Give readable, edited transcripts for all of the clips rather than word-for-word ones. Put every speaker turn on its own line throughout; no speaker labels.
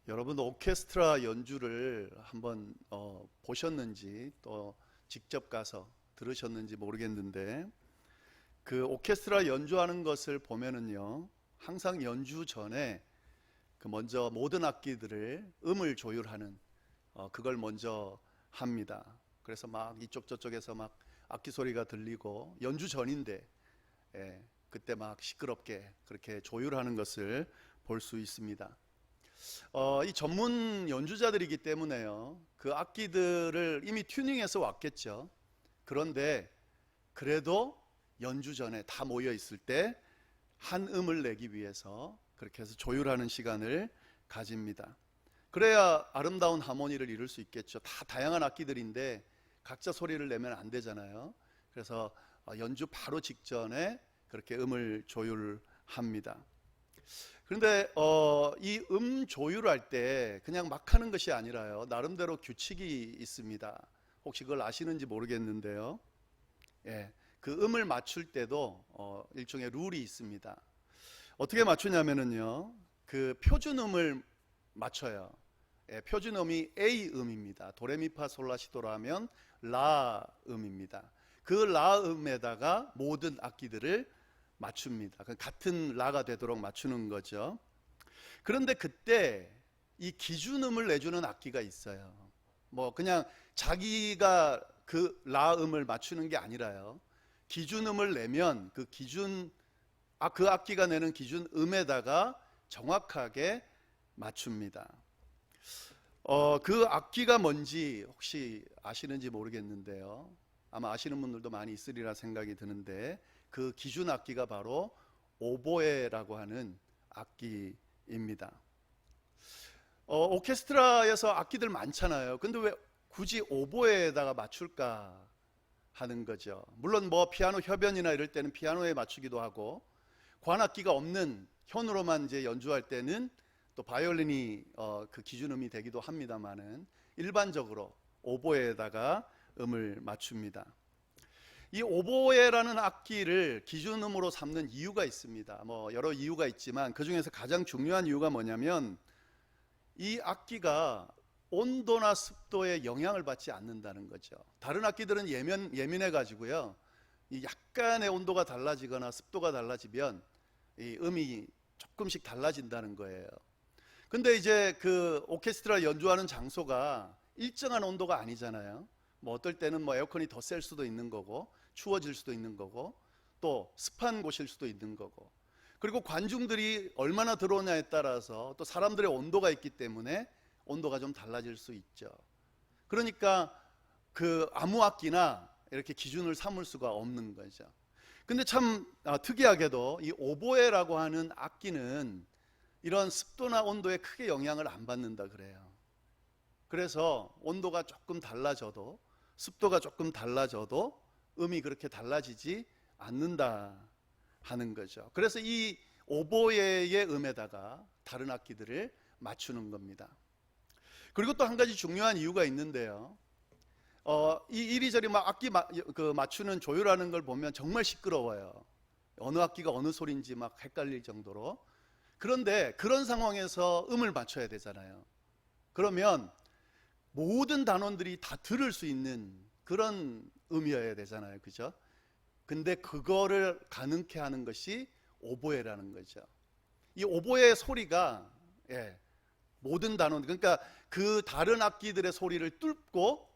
여러분 오케스트라 연주를 한번 보셨는지 또 직접 가서 들으셨는지 모르겠는데 그 오케스트라 연주하는 것을 보면은요 항상 연주 전에 그 먼저 모든 악기들을 음을 조율하는 그걸 먼저 합니다. 그래서 막 이쪽 저쪽에서 막 악기 소리가 들리고 연주 전인데 그때 막 시끄럽게 그렇게 조율하는 것을 볼 수 있습니다. 이 전문 연주자들이기 때문에요. 그 악기들을 이미 튜닝해서 왔겠죠. 그런데 그래도 연주 전에 다 모여 있을 때 한 음을 내기 위해서 그렇게 해서 조율하는 시간을 가집니다. 그래야 아름다운 하모니를 이룰 수 있겠죠. 다 다양한 악기들인데 각자 소리를 내면 안 되잖아요. 그래서 연주 바로 직전에 그렇게 음을 조율합니다. 그런데 이 조율할 때 그냥 막 하는 것이 아니라요. 나름대로 규칙이 있습니다. 혹시 그걸 아시는지 모르겠는데요. 그 음을 맞출 때도 일종의 룰이 있습니다. 어떻게 맞추냐면은요. 그 표준음을 맞춰요. 표준음이 A 음입니다. 도레미파솔라시도로 하면 라 음입니다. 그 라 음에다가 모든 악기들을 맞춥니다. 같은 라가 되도록 맞추는 거죠. 그런데 그때 이 기준음을 내주는 악기가 있어요. 뭐 그냥 자기가 그 라 음을 맞추는 게 아니라요. 기준음을 내면 그 악기가 내는 기준음에다가 정확하게 맞춥니다. 그 악기가 뭔지 혹시 아시는지 모르겠는데요. 아마 아시는 분들도 많이 있으리라 생각이 드는데 그 기준 악기가 바로 오보에라고 하는 악기입니다. 오케스트라에서 악기들 많잖아요. 근데 왜 굳이 오보에다가 맞출까 하는 거죠. 물론 뭐 피아노 협연이나 이럴 때는 피아노에 맞추기도 하고 관악기가 없는 현으로만 이제 연주할 때는 또 바이올린이 그 기준음이 되기도 합니다만은 일반적으로 오보에다가 음을 맞춥니다. 이 오보에라는 악기를 기준음으로 삼는 이유가 있습니다. 뭐 여러 이유가 있지만 그 중에서 가장 중요한 이유가 뭐냐면 이 악기가 온도나 습도에 영향을 받지 않는다는 거죠. 다른 악기들은 예민해 가지고요. 이 약간의 온도가 달라지거나 습도가 달라지면 이 음이 조금씩 달라진다는 거예요. 근데 이제 그 오케스트라 연주하는 장소가 일정한 온도가 아니잖아요. 뭐 어떨 때는 뭐 에어컨이 더 셀 수도 있는 거고 추워질 수도 있는 거고 또 습한 곳일 수도 있는 거고 그리고 관중들이 얼마나 들어오냐에 따라서 또 사람들의 온도가 있기 때문에 온도가 좀 달라질 수 있죠. 그러니까 그 아무 악기나 이렇게 기준을 삼을 수가 없는 거죠. 근데 참 특이하게도 이 오보에라고 하는 악기는 이런 습도나 온도에 크게 영향을 안 받는다 그래요. 그래서 온도가 조금 달라져도 습도가 조금 달라져도 음이 그렇게 달라지지 않는다 하는 거죠. 그래서 이 오보에의 음에다가 다른 악기들을 맞추는 겁니다. 그리고 또 한 가지 중요한 이유가 있는데요. 이 이리저리 막 악기 맞추는 조율하는 걸 보면 정말 시끄러워요. 어느 악기가 어느 소리인지 막 헷갈릴 정도로. 그런데 그런 상황에서 음을 맞춰야 되잖아요. 그러면 모든 단원들이 다 들을 수 있는 그런 음이어야 되잖아요. 그죠? 근데 그거를 가능케 하는 것이 오보에라는 거죠. 이 오보의 소리가 모든 단원, 그러니까 그 다른 악기들의 소리를 뚫고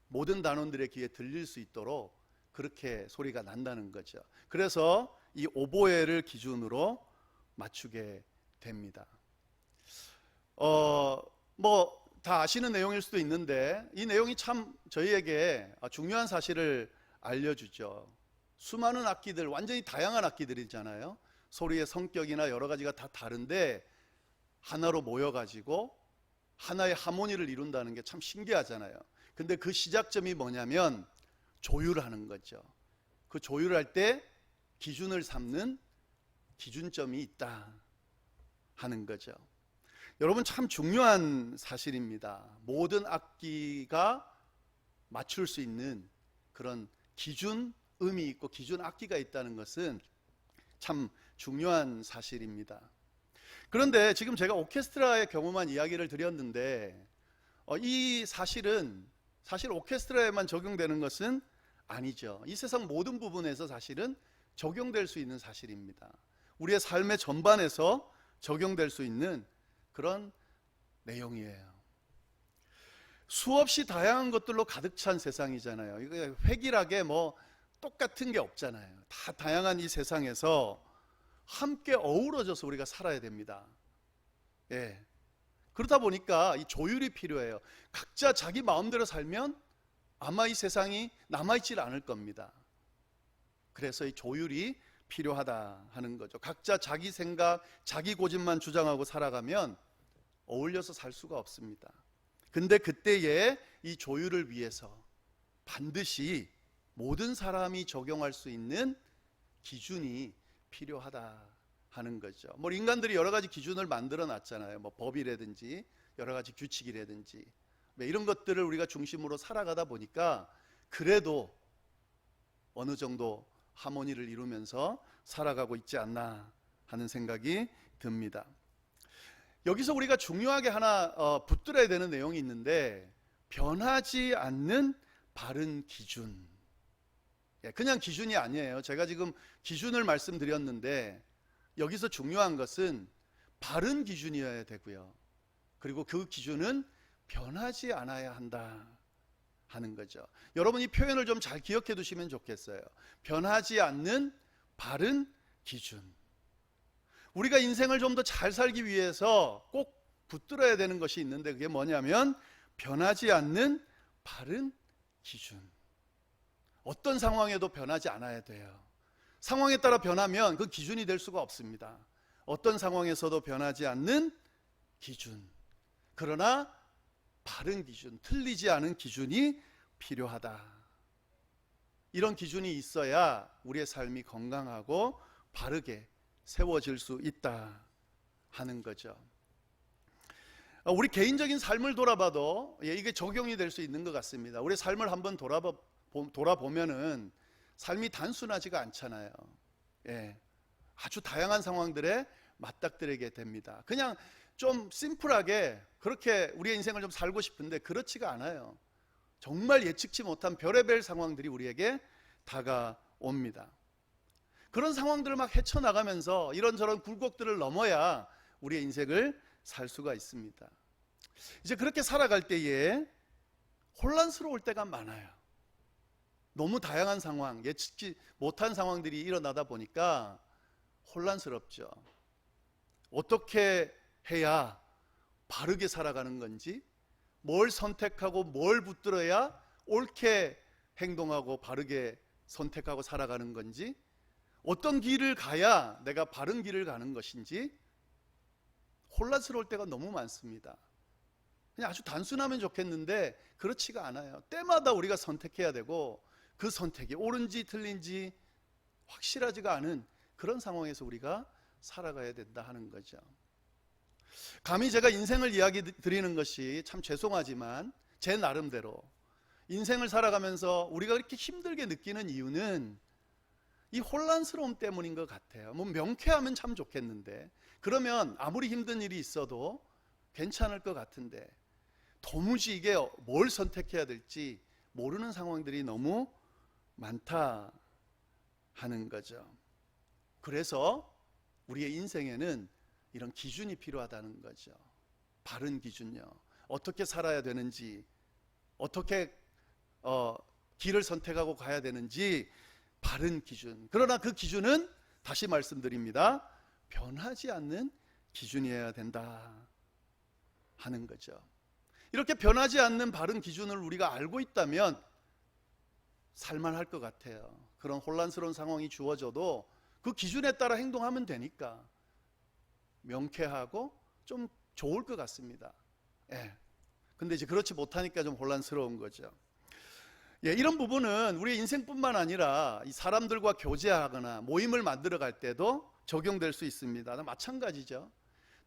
모든 단원들의 귀에 들릴 수 있도록 그렇게 소리가 난다는 거죠. 그래서 이 오보에를 기준으로 맞추게 됩니다. 뭐 다 아시는 내용일 수도 있는데 이 내용이 참 저희에게 중요한 사실을 알려주죠. 수많은 악기들, 완전히 다양한 악기들이잖아요. 소리의 성격이나 여러 가지가 다 다른데 하나로 모여가지고 하나의 하모니를 이룬다는 게 참 신기하잖아요. 근데 그 시작점이 뭐냐면 조율하는 거죠. 그 조율할 때 기준을 삼는 기준점이 있다 하는 거죠. 여러분 참 중요한 사실입니다. 모든 악기가 맞출 수 있는 그런 기준 음이 있고 기준 악기가 있다는 것은 참 중요한 사실입니다. 그런데 지금 제가 오케스트라의 경우만 이야기를 드렸는데 이 사실 오케스트라에만 적용되는 것은 아니죠. 이 세상 모든 부분에서 사실은 적용될 수 있는 사실입니다. 우리의 삶의 전반에서 적용될 수 있는 그런 내용이에요. 수없이 다양한 것들로 가득 찬 세상이잖아요. 이거 획일하게 뭐 똑같은 게 없잖아요. 다 다양한 이 세상에서 함께 어우러져서 우리가 살아야 됩니다. 예. 그러다 보니까 이 조율이 필요해요. 각자 자기 마음대로 살면 아마 이 세상이 남아있질 않을 겁니다. 그래서 이 조율이 필요하다 하는 거죠. 각자 자기 생각, 자기 고집만 주장하고 살아가면 어울려서 살 수가 없습니다. 근데 그때에 이 조율을 위해서 반드시 모든 사람이 적용할 수 있는 기준이 필요하다 하는 거죠. 뭐 인간들이 여러 가지 기준을 만들어 놨잖아요. 뭐 법이라든지 여러 가지 규칙이라든지 이런 것들을 우리가 중심으로 살아가다 보니까 그래도 어느 정도 하모니를 이루면서 살아가고 있지 않나 하는 생각이 듭니다. 여기서 우리가 중요하게 하나 붙들어야 되는 내용이 있는데, 변하지 않는 바른 기준. 그냥 기준이 아니에요. 제가 지금 기준을 말씀드렸는데 여기서 중요한 것은 바른 기준이어야 되고요. 그리고 그 기준은 변하지 않아야 한다 하는 거죠. 여러분 이 표현을 좀 잘 기억해 두시면 좋겠어요. 변하지 않는 바른 기준. 우리가 인생을 좀 더 잘 살기 위해서 꼭 붙들어야 되는 것이 있는데 그게 뭐냐면 변하지 않는 바른 기준. 어떤 상황에도 변하지 않아야 돼요. 상황에 따라 변하면 그 기준이 될 수가 없습니다. 어떤 상황에서도 변하지 않는 기준. 그러나 바른 기준, 틀리지 않은 기준이 필요하다. 이런 기준이 있어야 우리의 삶이 건강하고 바르게 세워질 수 있다 하는 거죠. 우리 개인적인 삶을 돌아봐도 이게 적용이 될 수 있는 것 같습니다. 우리 삶을 한번 돌아보면은 삶이 단순하지가 않잖아요. 아주 다양한 상황들에 맞닥뜨리게 됩니다. 그냥 좀 심플하게 그렇게 우리의 인생을 좀 살고 싶은데 그렇지가 않아요. 정말 예측치 못한 별의별 상황들이 우리에게 다가옵니다. 그런 상황들을 막 헤쳐나가면서 이런저런 굴곡들을 넘어야 우리의 인생을 살 수가 있습니다. 이제 그렇게 살아갈 때에 혼란스러울 때가 많아요. 너무 다양한 상황, 예측치 못한 상황들이 일어나다 보니까 혼란스럽죠. 어떻게 해야 바르게 살아가는 건지, 뭘 선택하고 뭘 붙들어야 옳게 행동하고 바르게 선택하고 살아가는 건지, 어떤 길을 가야 내가 바른 길을 가는 것인지 혼란스러울 때가 너무 많습니다. 그냥 아주 단순하면 좋겠는데 그렇지가 않아요. 때마다 우리가 선택해야 되고 그 선택이 옳은지 틀린지 확실하지가 않은 그런 상황에서 우리가 살아가야 된다 하는 거죠. 감히 제가 인생을 이야기 드리는 것이 참 죄송하지만 제 나름대로 인생을 살아가면서 우리가 그렇게 힘들게 느끼는 이유는 이 혼란스러움 때문인 것 같아요. 뭐 명쾌하면 참 좋겠는데, 그러면 아무리 힘든 일이 있어도 괜찮을 것 같은데 도무지 이게 뭘 선택해야 될지 모르는 상황들이 너무 많다 하는 거죠. 그래서 우리의 인생에는 이런 기준이 필요하다는 거죠. 바른 기준요. 어떻게 살아야 되는지, 어떻게 길을 선택하고 가야 되는지 바른 기준. 그러나 그 기준은 다시 말씀드립니다. 변하지 않는 기준이어야 된다 하는 거죠. 이렇게 변하지 않는 바른 기준을 우리가 알고 있다면 살만할 것 같아요. 그런 혼란스러운 상황이 주어져도 그 기준에 따라 행동하면 되니까 명쾌하고 좀 좋을 것 같습니다. 근데 이제 그렇지 못하니까 좀 혼란스러운 거죠. 이런 부분은 우리의 인생뿐만 아니라 이 사람들과 교제하거나 모임을 만들어 갈 때도 적용될 수 있습니다. 마찬가지죠.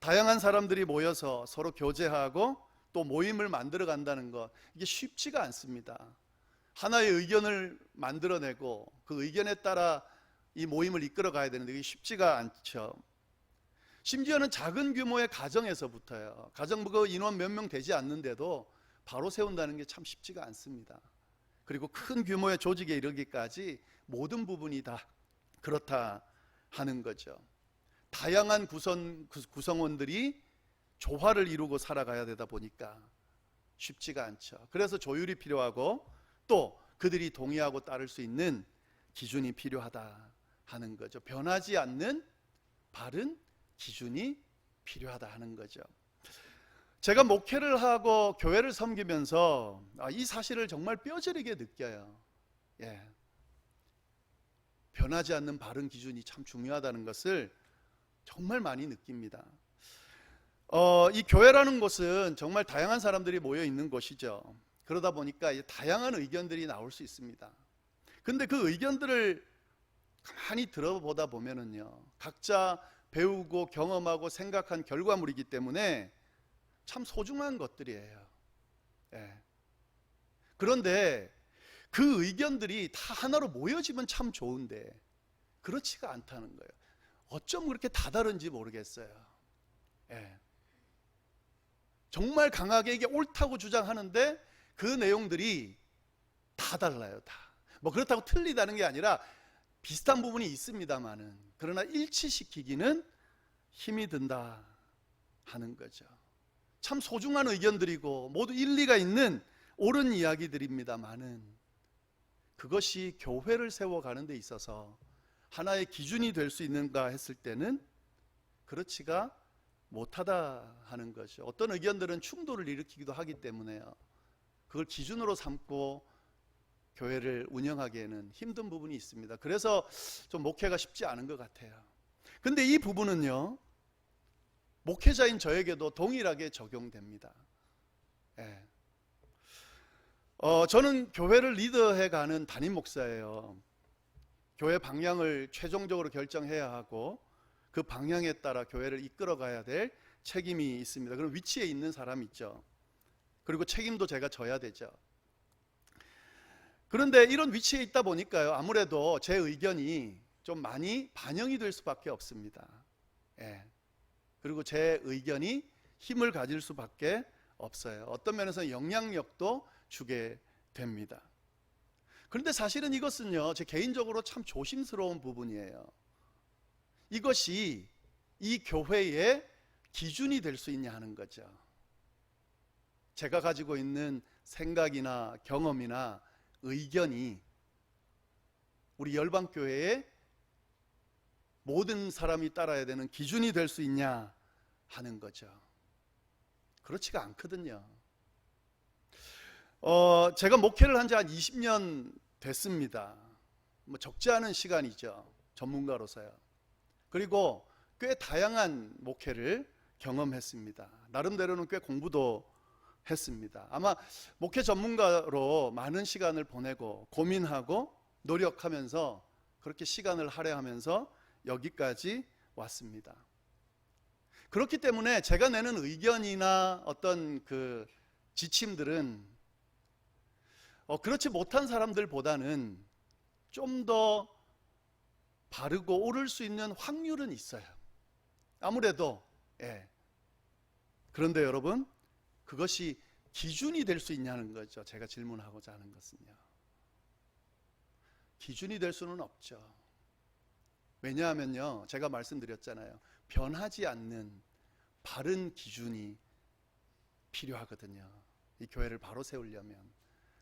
다양한 사람들이 모여서 서로 교제하고 또 모임을 만들어 간다는 것, 이게 쉽지가 않습니다. 하나의 의견을 만들어내고 그 의견에 따라 이 모임을 이끌어 가야 되는데 이게 쉽지가 않죠. 심지어는 작은 규모의 가정에서부터요. 가정 그 인원 몇 명 되지 않는데도 바로 세운다는 게 참 쉽지가 않습니다. 그리고 큰 규모의 조직에 이르기까지 모든 부분이 다 그렇다 하는 거죠. 다양한 구성원들이 조화를 이루고 살아가야 되다 보니까 쉽지가 않죠. 그래서 조율이 필요하고 또 그들이 동의하고 따를 수 있는 기준이 필요하다 하는 거죠. 변하지 않는 바른 기준이 필요하다 하는 거죠. 제가 목회를 하고 교회를 섬기면서 이 사실을 정말 뼈저리게 느껴요. 예. 변하지 않는 바른 기준이 참 중요하다는 것을 정말 많이 느낍니다. 이 교회라는 곳은 정말 다양한 사람들이 모여 있는 곳이죠. 그러다 보니까 다양한 의견들이 나올 수 있습니다. 근데 그 의견들을 가만히 들어보다 보면은요, 각자 배우고 경험하고 생각한 결과물이기 때문에 참 소중한 것들이에요. 예. 그런데 그 의견들이 다 하나로 모여지면 참 좋은데 그렇지가 않다는 거예요. 어쩜 그렇게 다 다른지 모르겠어요. 예. 정말 강하게 이게 옳다고 주장하는데 그 내용들이 다 달라요. 다. 뭐 그렇다고 틀리다는 게 아니라 비슷한 부분이 있습니다만은, 그러나 일치시키기는 힘이 든다 하는 거죠. 참 소중한 의견들이고 모두 일리가 있는 옳은 이야기들입니다만은, 그것이 교회를 세워가는 데 있어서 하나의 기준이 될 수 있는가 했을 때는 그렇지가 못하다 하는 거죠. 어떤 의견들은 충돌을 일으키기도 하기 때문에요. 그걸 기준으로 삼고 교회를 운영하기에는 힘든 부분이 있습니다. 그래서 좀 목회가 쉽지 않은 것 같아요. 근데 이 부분은요, 목회자인 저에게도 동일하게 적용됩니다. 예. 저는 교회를 리더해가는 담임 목사예요. 교회 방향을 최종적으로 결정해야 하고 그 방향에 따라 교회를 이끌어가야 될 책임이 있습니다. 그럼 위치에 있는 사람이 있죠. 그리고 책임도 제가 져야 되죠. 그런데 이런 위치에 있다 보니까요, 아무래도 제 의견이 좀 많이 반영이 될 수밖에 없습니다. 예. 그리고 제 의견이 힘을 가질 수밖에 없어요. 어떤 면에서 영향력도 주게 됩니다. 그런데 사실은 이것은요, 제 개인적으로 참 조심스러운 부분이에요. 이것이 이 교회의 기준이 될 수 있냐 하는 거죠. 제가 가지고 있는 생각이나 경험이나 의견이 우리 열방교회의 모든 사람이 따라야 되는 기준이 될 수 있냐 하는 거죠. 그렇지가 않거든요. 제가 목회를 한 지 한 20년 됐습니다. 뭐 적지 않은 시간이죠. 전문가로서요. 그리고 꽤 다양한 목회를 경험했습니다. 나름대로는 꽤 공부도 했습니다. 아마 목회 전문가로 많은 시간을 보내고 고민하고 노력하면서 그렇게 시간을 할애하면서 여기까지 왔습니다. 그렇기 때문에 제가 내는 의견이나 어떤 그 지침들은 그렇지 못한 사람들보다는 좀 더 바르고 옳을 수 있는 확률은 있어요. 아무래도. 예. 그런데 여러분, 그것이 기준이 될 수 있냐는 거죠. 제가 질문하고자 하는 것은요. 기준이 될 수는 없죠. 왜냐하면요, 제가 말씀드렸잖아요. 변하지 않는 바른 기준이 필요하거든요. 이 교회를 바로 세우려면.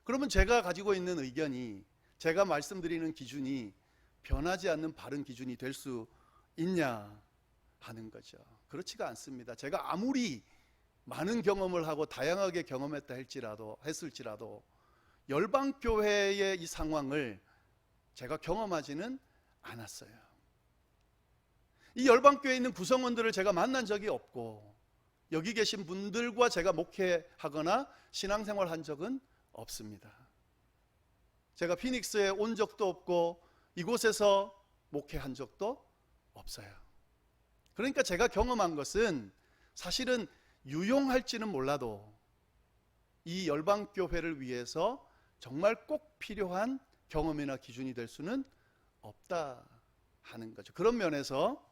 그러면 제가 가지고 있는 의견이, 제가 말씀드리는 기준이 변하지 않는 바른 기준이 될 수 있냐 하는 거죠. 그렇지가 않습니다. 제가 아무리 많은 경험을 하고 다양하게 경험했다 했을지라도 열방교회의 이 상황을 제가 경험하지는 않았어요. 이 열방교회에 있는 구성원들을 제가 만난 적이 없고, 여기 계신 분들과 제가 목회하거나 신앙생활 한 적은 없습니다. 제가 피닉스에 온 적도 없고 이곳에서 목회한 적도 없어요. 그러니까 제가 경험한 것은 사실은 유용할지는 몰라도 이 열방교회를 위해서 정말 꼭 필요한 경험이나 기준이 될 수는 없다 하는 거죠. 그런 면에서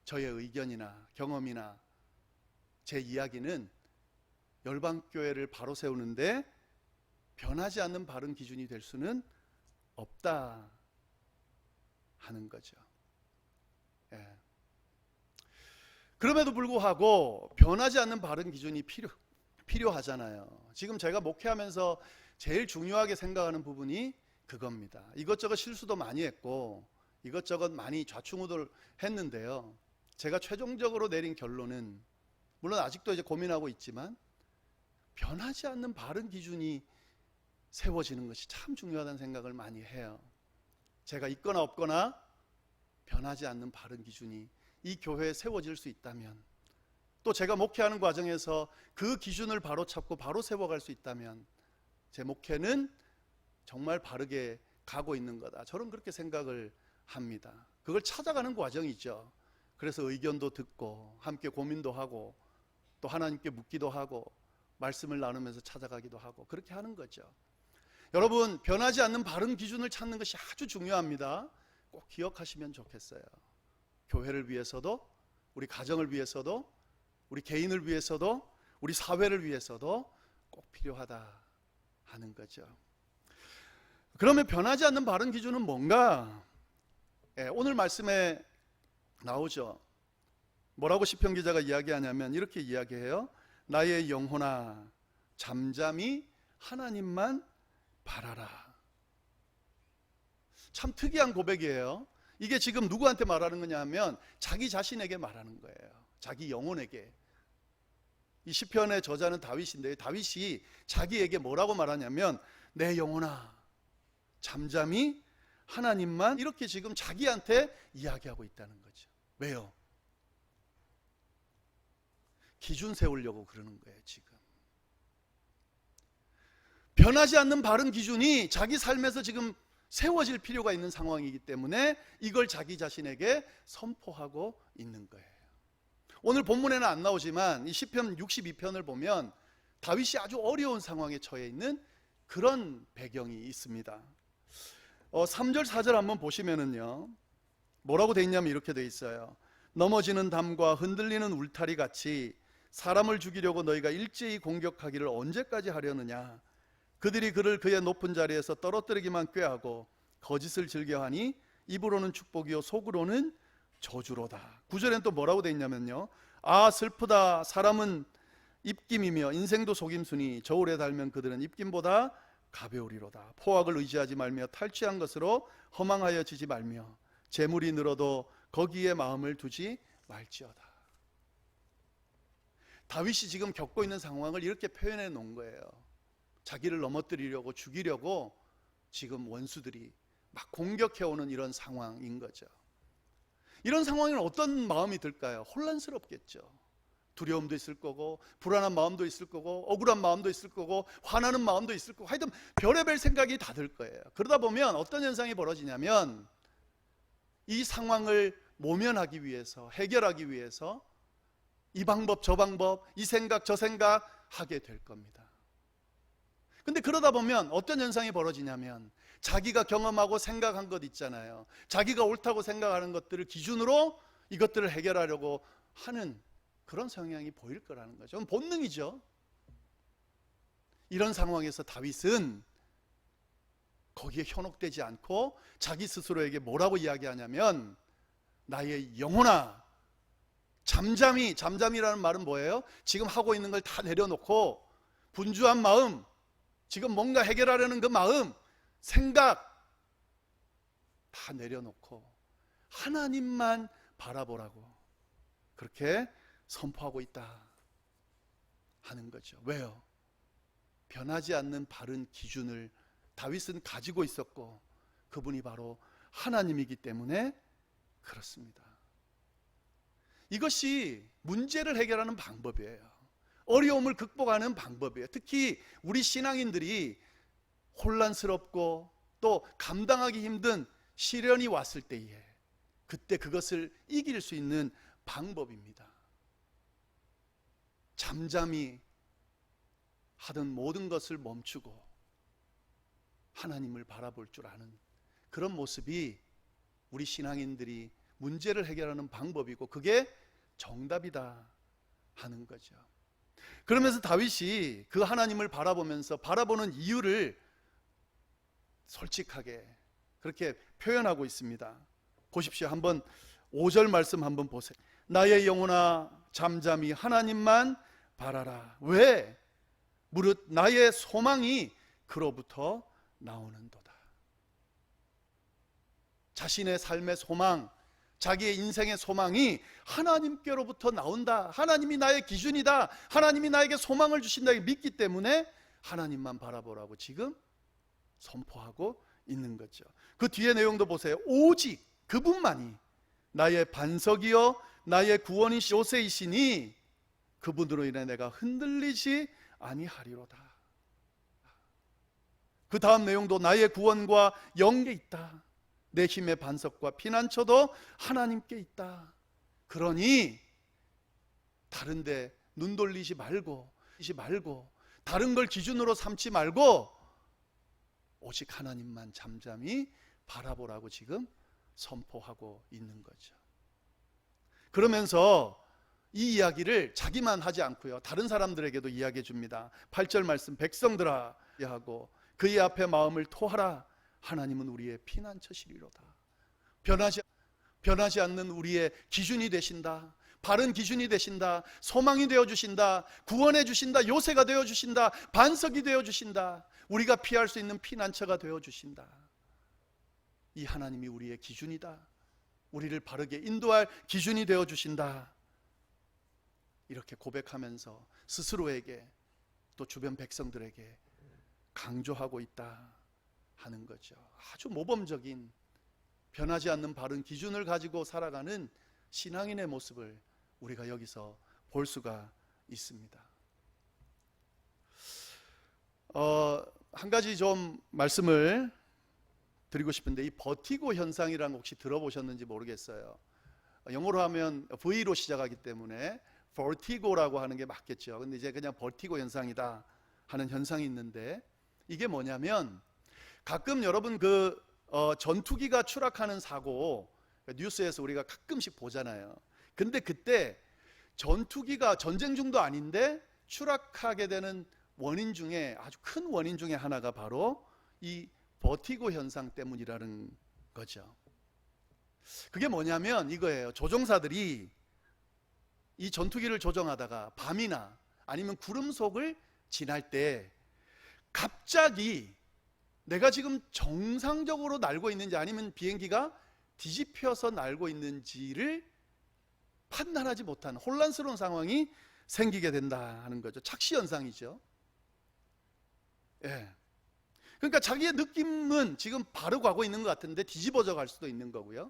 저의 의견이나 경험이나 제 이야기는 열방교회를 바로 세우는데 변하지 않는 바른 기준이 될 수는 없다 하는 거죠. 예. 그럼에도 불구하고 변하지 않는 바른 기준이 필요하잖아요. 지금 제가 목회하면서 제일 중요하게 생각하는 부분이 그겁니다. 이것저것 실수도 많이 했고 이것저것 많이 좌충우돌 했는데요. 제가 최종적으로 내린 결론은, 물론 아직도 이제 고민하고 있지만, 변하지 않는 바른 기준이 세워지는 것이 참 중요하다는 생각을 많이 해요. 제가 있거나 없거나 변하지 않는 바른 기준이 이 교회에 세워질 수 있다면, 또 제가 목회하는 과정에서 그 기준을 바로 찾고 바로 세워갈 수 있다면 제 목회는 정말 바르게 가고 있는 거다. 저는 그렇게 생각을 합니다. 그걸 찾아가는 과정이죠. 그래서 의견도 듣고 함께 고민도 하고 또 하나님께 묻기도 하고 말씀을 나누면서 찾아가기도 하고 그렇게 하는 거죠. 여러분, 변하지 않는 바른 기준을 찾는 것이 아주 중요합니다. 꼭 기억하시면 좋겠어요. 교회를 위해서도, 우리 가정을 위해서도, 우리 개인을 위해서도, 우리 사회를 위해서도 꼭 필요하다 하는 거죠. 그러면 변하지 않는 바른 기준은 뭔가? 오늘 말씀에 나오죠. 뭐라고 시편 기자가 이야기하냐면 이렇게 이야기해요. 나의 영혼아, 잠잠히 하나님만 바라라. 참 특이한 고백이에요. 이게 지금 누구한테 말하는 거냐 하면 자기 자신에게 말하는 거예요. 자기 영혼에게. 이 시편의 저자는 다윗인데, 다윗이 자기에게 뭐라고 말하냐면 내 영혼아, 잠잠히 하나님만, 이렇게 지금 자기한테 이야기하고 있다는 거죠. 왜요? 기준 세우려고 그러는 거예요. 지금 변하지 않는 바른 기준이 자기 삶에서 지금 세워질 필요가 있는 상황이기 때문에 이걸 자기 자신에게 선포하고 있는 거예요. 오늘 본문에는 안 나오지만 이 시편 62편을 보면 다윗이 아주 어려운 상황에 처해 있는 그런 배경이 있습니다. 3절 4절 한번 보시면은요, 뭐라고 돼 있냐면 이렇게 돼 있어요. 넘어지는 담과 흔들리는 울타리 같이 사람을 죽이려고 너희가 일제히 공격하기를 언제까지 하려느냐. 그들이 그를 그의 높은 자리에서 떨어뜨리기만 꾀하고 거짓을 즐겨하니 입으로는 축복이요 속으로는 저주로다. 9절엔 또 뭐라고 돼 있냐면요, 아 슬프다. 사람은 입김이며 인생도 속임수니 저울에 달면 그들은 입김보다 가벼우리로다. 포악을 의지하지 말며 탈취한 것으로 허망하여지지 말며 재물이 늘어도 거기에 마음을 두지 말지어다. 다윗이 지금 겪고 있는 상황을 이렇게 표현해 놓은 거예요. 자기를 넘어뜨리려고, 죽이려고 지금 원수들이 막 공격해오는 이런 상황인 거죠. 이런 상황에는 어떤 마음이 들까요? 혼란스럽겠죠. 두려움도 있을 거고, 불안한 마음도 있을 거고, 억울한 마음도 있을 거고, 화나는 마음도 있을 거고, 하여튼 별의별 생각이 다 들 거예요. 그러다 보면 어떤 현상이 벌어지냐면 이 상황을 모면하기 위해서, 해결하기 위해서 이 방법 저 방법, 이 생각 저 생각 하게 될 겁니다. 근데 그러다 보면 어떤 현상이 벌어지냐면 자기가 경험하고 생각한 것 있잖아요. 자기가 옳다고 생각하는 것들을 기준으로 이것들을 해결하려고 하는 그런 성향이 보일 거라는 거죠. 본능이죠. 이런 상황에서 다윗은 거기에 현혹되지 않고 자기 스스로에게 뭐라고 이야기하냐면 나의 영혼아, 잠잠이라는 말은 뭐예요? 지금 하고 있는 걸 다 내려놓고 분주한 마음, 지금 뭔가 해결하려는 그 마음, 생각 다 내려놓고 하나님만 바라보라고 그렇게 선포하고 있다 하는 거죠. 왜요? 변하지 않는 바른 기준을 다윗은 가지고 있었고 그분이 바로 하나님이기 때문에 그렇습니다. 이것이 문제를 해결하는 방법이에요. 어려움을 극복하는 방법이에요. 특히 우리 신앙인들이 혼란스럽고 또 감당하기 힘든 시련이 왔을 때에 그때 그것을 이길 수 있는 방법입니다. 잠잠히 하던 모든 것을 멈추고 하나님을 바라볼 줄 아는 그런 모습이 우리 신앙인들이 문제를 해결하는 방법이고 그게 정답이다 하는 거죠. 그러면서 다윗이 그 하나님을 바라보면서 바라보는 이유를 솔직하게 그렇게 표현하고 있습니다. 보십시오. 한번 5절 말씀 한번 보세요. 나의 영혼아 잠잠히 하나님만 바라라. 왜? 무릇 나의 소망이 그로부터 나오는도다. 자신의 삶의 소망, 자기의 인생의 소망이 하나님께로부터 나온다. 하나님이 나의 기준이다. 하나님이 나에게 소망을 주신다. 믿기 때문에 하나님만 바라보라고 지금 선포하고 있는 거죠. 그 뒤에 내용도 보세요. 오직 그분만이 나의 반석이요 나의 구원이시오세이시니 그분으로 인해 내가 흔들리지 아니하리로다. 그 다음 내용도 나의 구원과 영계 있다. 내 힘의 반석과 피난처도 하나님께 있다. 그러니 다른데 눈 돌리지 말고 다른 걸 기준으로 삼지 말고 오직 하나님만 잠잠히 바라보라고 지금 선포하고 있는 거죠. 그러면서 이 이야기를 자기만 하지 않고요 다른 사람들에게도 이야기해 줍니다. 8절 말씀 백성들아 하고 그의 앞에 마음을 토하라. 하나님은 우리의 피난처시리로다. 변하지 않는 우리의 기준이 되신다. 바른 기준이 되신다. 소망이 되어주신다. 구원해 주신다. 요새가 되어주신다. 반석이 되어주신다. 우리가 피할 수 있는 피난처가 되어주신다. 이 하나님이 우리의 기준이다. 우리를 바르게 인도할 기준이 되어주신다. 이렇게 고백하면서 스스로에게 또 주변 백성들에게 강조하고 있다 하는 거죠. 아주 모범적인 변하지 않는 바른 기준을 가지고 살아가는 신앙인의 모습을 우리가 여기서 볼 수가 있습니다. 한 가지 좀 말씀을 드리고 싶은데 이 버티고 현상이라는 거 혹시 들어보셨는지 모르겠어요. 영어로 하면 V로 시작하기 때문에 vertigo라고 하는 게 맞겠죠. 근데 이제 그냥 버티고 현상이다 하는 현상이 있는데 이게 뭐냐면 가끔 여러분 전투기가 추락하는 사고 뉴스에서 우리가 가끔씩 보잖아요. 근데 그때 전투기가 전쟁 중도 아닌데 추락하게 되는 원인 중에 아주 큰 원인 중에 하나가 바로 이 버티고 현상 때문이라는 거죠. 그게 뭐냐면 이거예요. 조종사들이 이 전투기를 조종하다가 밤이나 아니면 구름 속을 지날 때 갑자기 내가 지금 정상적으로 날고 있는지 아니면 비행기가 뒤집혀서 날고 있는지를 판단하지 못한 혼란스러운 상황이 생기게 된다 하는 거죠. 착시 현상이죠. 예. 그러니까 자기의 느낌은 지금 바로 가고 있는 것 같은데 뒤집어져 갈 수도 있는 거고요.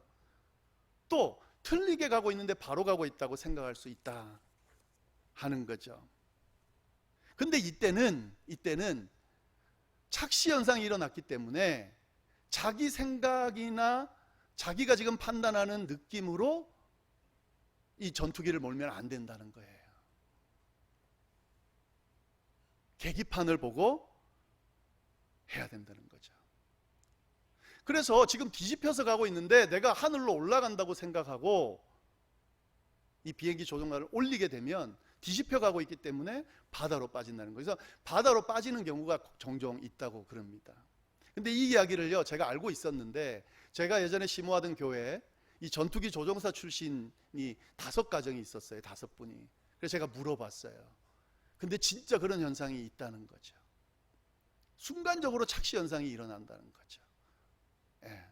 또 틀리게 가고 있는데 바로 가고 있다고 생각할 수 있다 하는 거죠. 근데 이때는 착시 현상이 일어났기 때문에 자기 생각이나 자기가 지금 판단하는 느낌으로 이 전투기를 몰면 안 된다는 거예요. 계기판을 보고 해야 된다는 거죠. 그래서 지금 뒤집혀서 가고 있는데 내가 하늘로 올라간다고 생각하고 이 비행기 조종관을 올리게 되면 뒤집혀 가고 있기 때문에 바다로 빠진다는 거예요. 그래서 바다로 빠지는 경우가 종종 있다고 그럽니다. 근데 이 이야기를요 제가 알고 있었는데 제가 예전에 심호하던 교회에 이 전투기 조종사 출신이 5가정이 있었어요. 5분이. 그래서 제가 물어봤어요. 근데 진짜 그런 현상이 있다는 거죠. 순간적으로 착시 현상이 일어난다는 거죠. 예.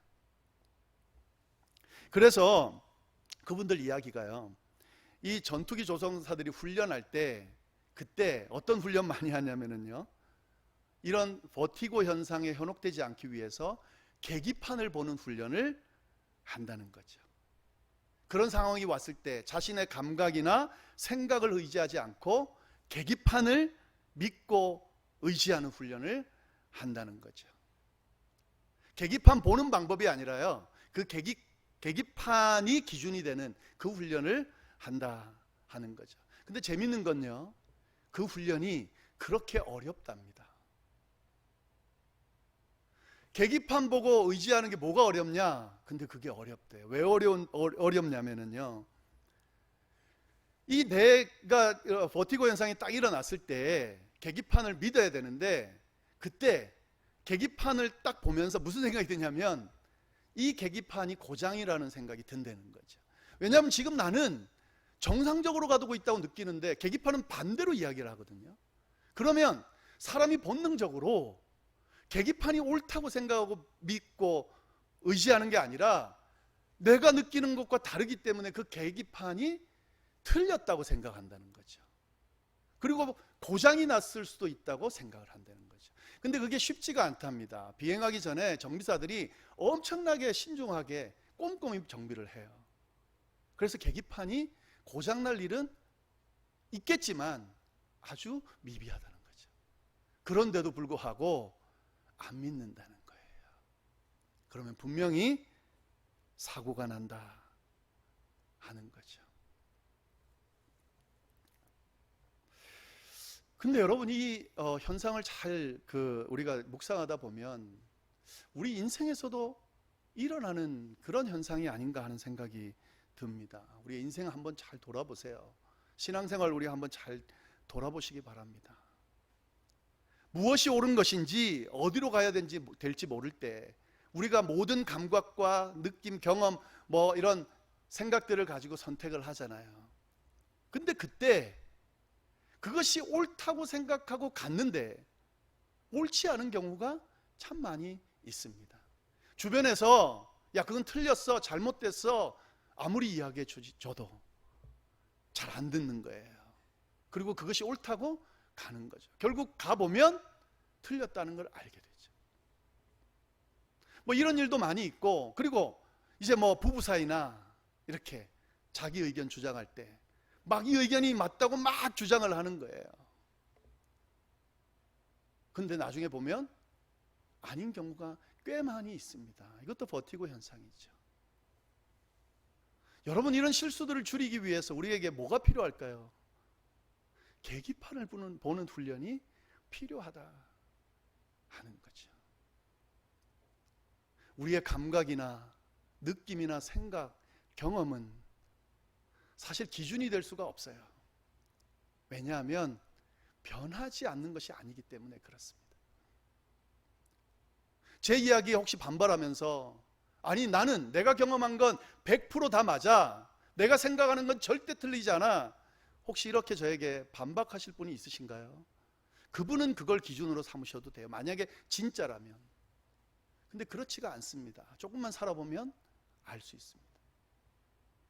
그래서 그분들 이야기가요, 이 전투기 조종사들이 훈련할 때 그때 어떤 훈련 많이 하냐면요, 이런 버티고 현상에 현혹되지 않기 위해서 계기판을 보는 훈련을 한다는 거죠. 그런 상황이 왔을 때 자신의 감각이나 생각을 의지하지 않고 계기판을 믿고 의지하는 훈련을 한다는 거죠. 계기판 보는 방법이 아니라요, 그 계기판이 기준이 되는 그 훈련을 한다 하는 거죠. 근데 재밌는 건요, 그 훈련이 그렇게 어렵답니다. 계기판 보고 의지하는 게 뭐가 어렵냐? 근데 그게 어렵대요. 왜 어렵냐면은요, 이 내가 버티고 현상이 딱 일어났을 때 계기판을 믿어야 되는데, 그때 계기판을 딱 보면서 무슨 생각이 드냐면 이 계기판이 고장이라는 생각이 든다는 거죠. 왜냐하면 지금 나는 정상적으로 가고 있다고 느끼는데 계기판은 반대로 이야기를 하거든요. 그러면 사람이 본능적으로 계기판이 옳다고 생각하고 믿고 의지하는 게 아니라 내가 느끼는 것과 다르기 때문에 그 계기판이 틀렸다고 생각한다는 거죠. 그리고 고장이 났을 수도 있다고 생각을 한다는 거죠. 근데 그게 쉽지가 않답니다. 비행하기 전에 정비사들이 엄청나게 신중하게 꼼꼼히 정비를 해요. 그래서 계기판이 고장날 일은 있겠지만 아주 미비하다는 거죠. 그런데도 불구하고 안 믿는다는 거예요. 그러면 분명히 사고가 난다 하는 거죠. 근데 여러분, 이 현상을 잘 우리가 묵상하다 보면 우리 인생에서도 일어나는 그런 현상이 아닌가 하는 생각이 듭니다. 우리 인생을 한번 잘 돌아보세요. 신앙생활 우리 한번 잘 돌아보시기 바랍니다. 무엇이 옳은 것인지 어디로 가야 될지 모를 때 우리가 모든 감각과 느낌, 경험 이런 생각들을 가지고 선택을 하잖아요. 근데 그때 그것이 옳다고 생각하고 갔는데 옳지 않은 경우가 참 많이 있습니다. 주변에서 야 그건 틀렸어, 잘못됐어 아무리 이야기해 줘도 잘 안 듣는 거예요. 그리고 그것이 옳다고 가는 거죠. 결국 가보면 틀렸다는 걸 알게 되죠. 이런 일도 많이 있고, 그리고 이제 부부 사이나 이렇게 자기 의견 주장할 때 막 이 의견이 맞다고 막 주장을 하는 거예요. 근데 나중에 보면 아닌 경우가 꽤 많이 있습니다. 이것도 버티고 현상이죠. 여러분, 이런 실수들을 줄이기 위해서 우리에게 뭐가 필요할까요? 계기판을 보는 훈련이 필요하다 하는 거죠. 우리의 감각이나 느낌이나 생각, 경험은 사실 기준이 될 수가 없어요. 왜냐하면 변하지 않는 것이 아니기 때문에 그렇습니다. 제 이야기에 혹시 반발하면서 아니 나는 내가 경험한 건 100% 다 맞아, 내가 생각하는 건 절대 틀리지 않아, 혹시 이렇게 저에게 반박하실 분이 있으신가요? 그분은 그걸 기준으로 삼으셔도 돼요. 만약에 진짜라면. 근데 그렇지가 않습니다. 조금만 살아보면 알 수 있습니다.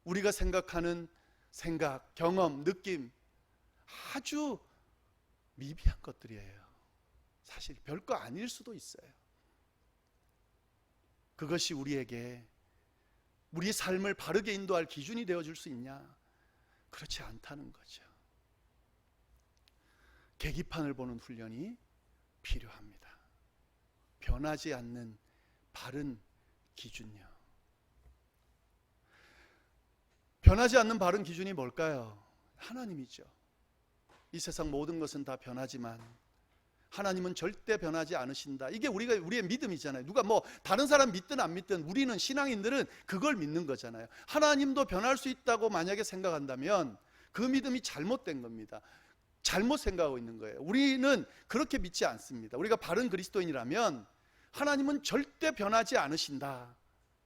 우리가 생각하는 생각, 경험, 느낌 아주 미비한 것들이에요. 사실 별거 아닐 수도 있어요. 그것이 우리에게 우리의 삶을 바르게 인도할 기준이 되어줄 수 있냐? 그렇지 않다는 거죠. 계기판을 보는 훈련이 필요합니다. 변하지 않는 바른 기준이요. 변하지 않는 바른 기준이 뭘까요? 하나님이죠. 이 세상 모든 것은 다 변하지만 하나님은 절대 변하지 않으신다. 이게 우리의 믿음이잖아요. 누가 다른 사람 믿든 안 믿든 우리는 신앙인들은 그걸 믿는 거잖아요. 하나님도 변할 수 있다고 만약에 생각한다면 그 믿음이 잘못된 겁니다. 잘못 생각하고 있는 거예요. 우리는 그렇게 믿지 않습니다. 우리가 바른 그리스도인이라면 하나님은 절대 변하지 않으신다,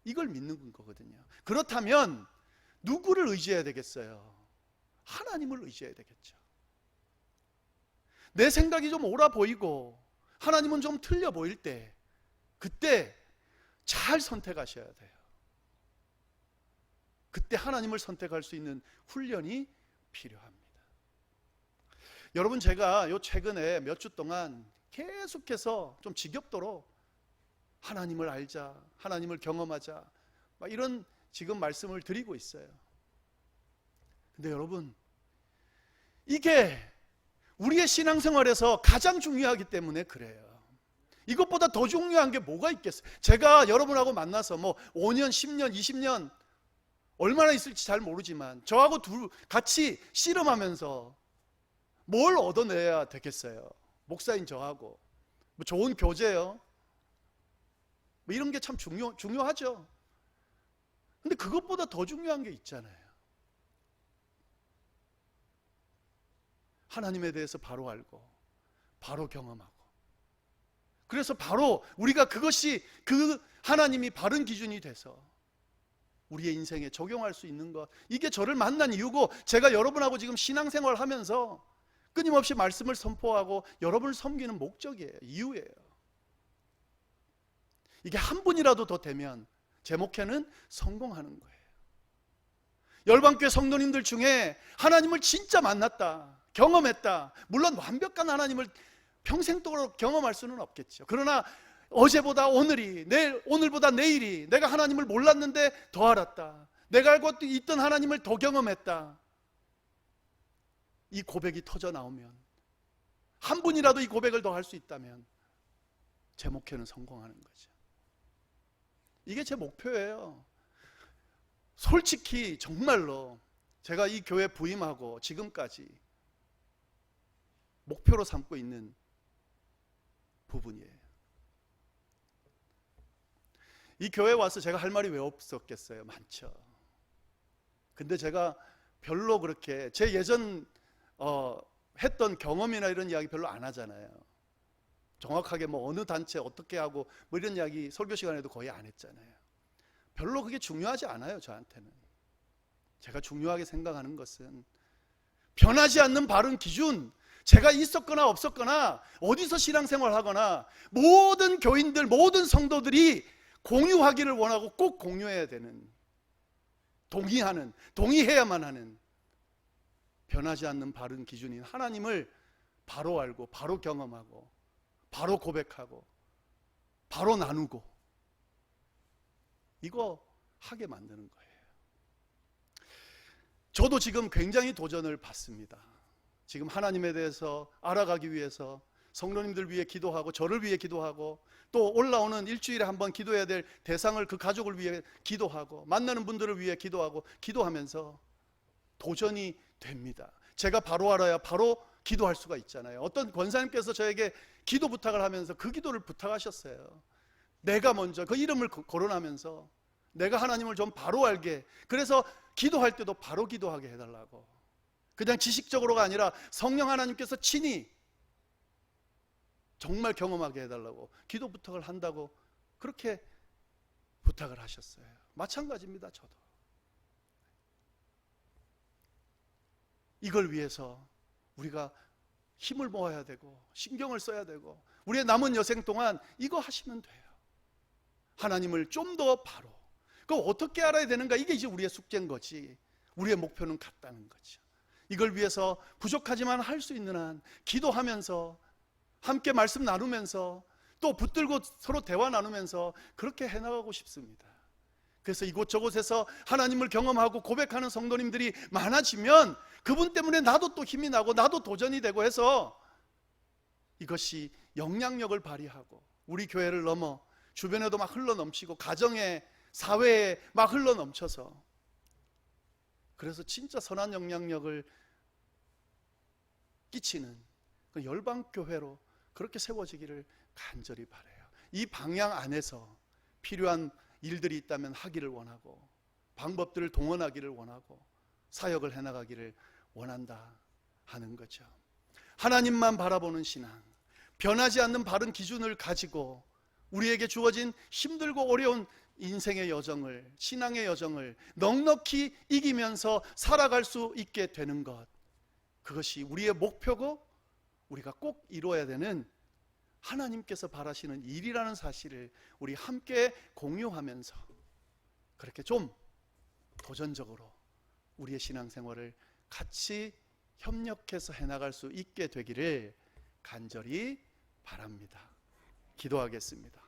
이걸 믿는 거거든요. 그렇다면 누구를 의지해야 되겠어요? 하나님을 의지해야 되겠죠. 내 생각이 좀 옳아 보이고 하나님은 좀 틀려 보일 때 그때 잘 선택하셔야 돼요. 그때 하나님을 선택할 수 있는 훈련이 필요합니다. 여러분, 제가 최근에 몇 주 동안 계속해서 좀 지겹도록 하나님을 알자, 하나님을 경험하자 이런 지금 말씀을 드리고 있어요. 근데 여러분, 이게 우리의 신앙생활에서 가장 중요하기 때문에 그래요. 이것보다 더 중요한 게 뭐가 있겠어요? 제가 여러분하고 만나서 5년, 10년, 20년 얼마나 있을지 잘 모르지만 저하고 같이 씨름하면서 뭘 얻어내야 되겠어요? 목사인 저하고 좋은 교제요, 뭐 이런 게 참 중요하죠. 근데 그것보다 더 중요한 게 있잖아요. 하나님에 대해서 바로 알고 바로 경험하고, 그래서 바로 우리가 그것이 그 하나님이 바른 기준이 돼서 우리의 인생에 적용할 수 있는 것, 이게 저를 만난 이유고, 제가 여러분하고 지금 신앙생활 하면서 끊임없이 말씀을 선포하고 여러분을 섬기는 목적이에요. 이유예요. 이게 한 분이라도 더 되면 제 목회는 성공하는 거예요. 열방교회 성도님들 중에 하나님을 진짜 만났다, 경험했다, 물론 완벽한 하나님을 평생 동안 경험할 수는 없겠죠. 그러나 어제보다 오늘이, 오늘보다 내일이, 내가 하나님을 몰랐는데 더 알았다, 내가 알고 있던 하나님을 더 경험했다, 이 고백이 터져 나오면, 한 분이라도 이 고백을 더 할 수 있다면 제 목회는 성공하는 거죠. 이게 제 목표예요. 솔직히 정말로 제가 이 교회 부임하고 지금까지 목표로 삼고 있는 부분이에요. 이 교회에 와서 제가 할 말이 왜 없었겠어요? 많죠. 근데 제가 별로 그렇게 제 예전 했던 경험이나 이런 이야기 별로 안 하잖아요. 정확하게 뭐 어느 단체 어떻게 하고 뭐 이런 이야기 설교 시간에도 거의 안 했잖아요. 별로 그게 중요하지 않아요. 저한테는. 제가 중요하게 생각하는 것은 변하지 않는 바른 기준, 제가 있었거나 없었거나 어디서 신앙생활 하거나 모든 교인들, 모든 성도들이 공유하기를 원하고 꼭 공유해야 되는, 동의해야만 하는 변하지 않는 바른 기준인 하나님을 바로 알고 바로 경험하고 바로 고백하고 바로 나누고, 이거 하게 만드는 거예요. 저도 지금 굉장히 도전을 받습니다. 지금 하나님에 대해서 알아가기 위해서 성도님들 위해 기도하고 저를 위해 기도하고, 또 올라오는 일주일에 한번 기도해야 될 대상을, 그 가족을 위해 기도하고, 만나는 분들을 위해 기도하고, 기도하면서 도전이 됩니다. 제가 바로 알아야 바로 기도할 수가 있잖아요. 어떤 권사님께서 저에게 기도 부탁을 하면서 그 기도를 부탁하셨어요. 내가 먼저 그 이름을 거론하면서 내가 하나님을 좀 바로 알게, 그래서 기도할 때도 바로 기도하게 해달라고, 그냥 지식적으로가 아니라 성령 하나님께서 친히 정말 경험하게 해달라고 기도 부탁을 한다고 그렇게 부탁을 하셨어요. 마찬가지입니다. 저도 이걸 위해서 우리가 힘을 모아야 되고 신경을 써야 되고, 우리의 남은 여생 동안 이거 하시면 돼요. 하나님을 좀 더 바로. 그럼 어떻게 알아야 되는가? 이게 이제 우리의 숙제인 거지. 우리의 목표는 같다는 거죠. 이걸 위해서 부족하지만 할 수 있는 한 기도하면서, 함께 말씀 나누면서, 또 붙들고 서로 대화 나누면서 그렇게 해나가고 싶습니다. 그래서 이곳저곳에서 하나님을 경험하고 고백하는 성도님들이 많아지면 그분 때문에 나도 또 힘이 나고 나도 도전이 되고 해서 이것이 영향력을 발휘하고 우리 교회를 넘어 주변에도 막 흘러넘치고 가정에, 사회에 막 흘러넘쳐서, 그래서 진짜 선한 영향력을 끼치는 그 열방교회로 그렇게 세워지기를 간절히 바라요. 이 방향 안에서 필요한 일들이 있다면 하기를 원하고, 방법들을 동원하기를 원하고, 사역을 해나가기를 원한다 하는 거죠. 하나님만 바라보는 신앙, 변하지 않는 바른 기준을 가지고 우리에게 주어진 힘들고 어려운 인생의 여정을, 신앙의 여정을 넉넉히 이기면서 살아갈 수 있게 되는 것, 그것이 우리의 목표고 우리가 꼭 이루어야 되는 하나님께서 바라시는 일이라는 사실을 우리 함께 공유하면서 그렇게 좀 도전적으로 우리의 신앙생활을 같이 협력해서 해나갈 수 있게 되기를 간절히 바랍니다. 기도하겠습니다.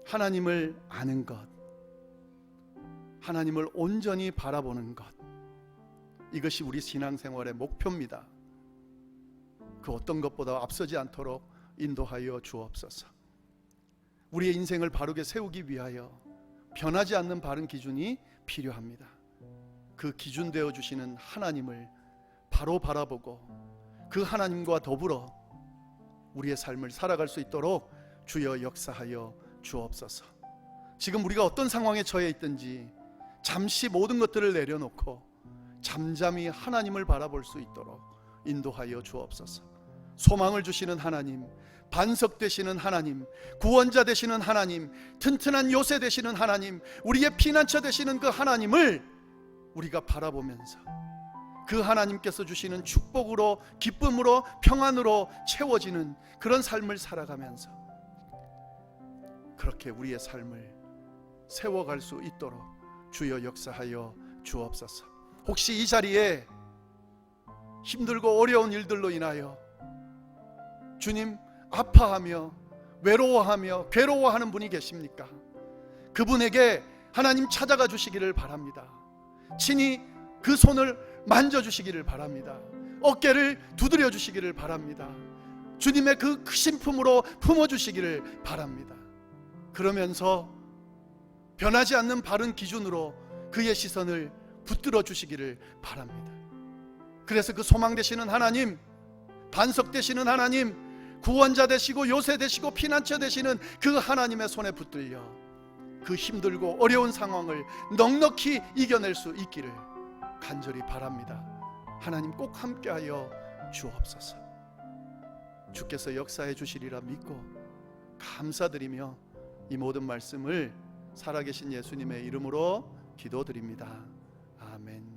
하나님을 아는 것, 하나님을 온전히 바라보는 것, 이것이 우리 신앙생활의 목표입니다. 그 어떤 것보다 앞서지 않도록 인도하여 주옵소서. 우리의 인생을 바르게 세우기 위하여 변하지 않는 바른 기준이 필요합니다. 그 기준 되어 주시는 하나님을 바로 바라보고 그 하나님과 더불어 우리의 삶을 살아갈 수 있도록 주여 역사하여 주옵소서. 지금 우리가 어떤 상황에 처해 있든지 잠시 모든 것들을 내려놓고 잠잠히 하나님을 바라볼 수 있도록 인도하여 주옵소서. 소망을 주시는 하나님, 반석 되시는 하나님, 구원자 되시는 하나님, 튼튼한 요새 되시는 하나님, 우리의 피난처 되시는 그 하나님을 우리가 바라보면서 그 하나님께서 주시는 축복으로, 기쁨으로, 평안으로 채워지는 그런 삶을 살아가면서 그렇게 우리의 삶을 세워갈 수 있도록 주여 역사하여 주옵소서. 혹시 이 자리에 힘들고 어려운 일들로 인하여 주님 아파하며 외로워하며 괴로워하는 분이 계십니까? 그분에게 하나님 찾아가 주시기를 바랍니다. 친히 그 손을 만져주시기를 바랍니다. 어깨를 두드려 주시기를 바랍니다. 주님의 그 크신 품으로 품어주시기를 바랍니다. 그러면서 변하지 않는 바른 기준으로 그의 시선을 붙들어 주시기를 바랍니다. 그래서 그 소망 되시는 하나님, 반석 되시는 하나님, 구원자 되시고 요새 되시고 피난처 되시는 그 하나님의 손에 붙들려 그 힘들고 어려운 상황을 넉넉히 이겨낼 수 있기를 간절히 바랍니다. 하나님 꼭 함께하여 주옵소서. 주께서 역사해 주시리라 믿고 감사드리며 이 모든 말씀을 살아계신 예수님의 이름으로 기도드립니다. 아멘.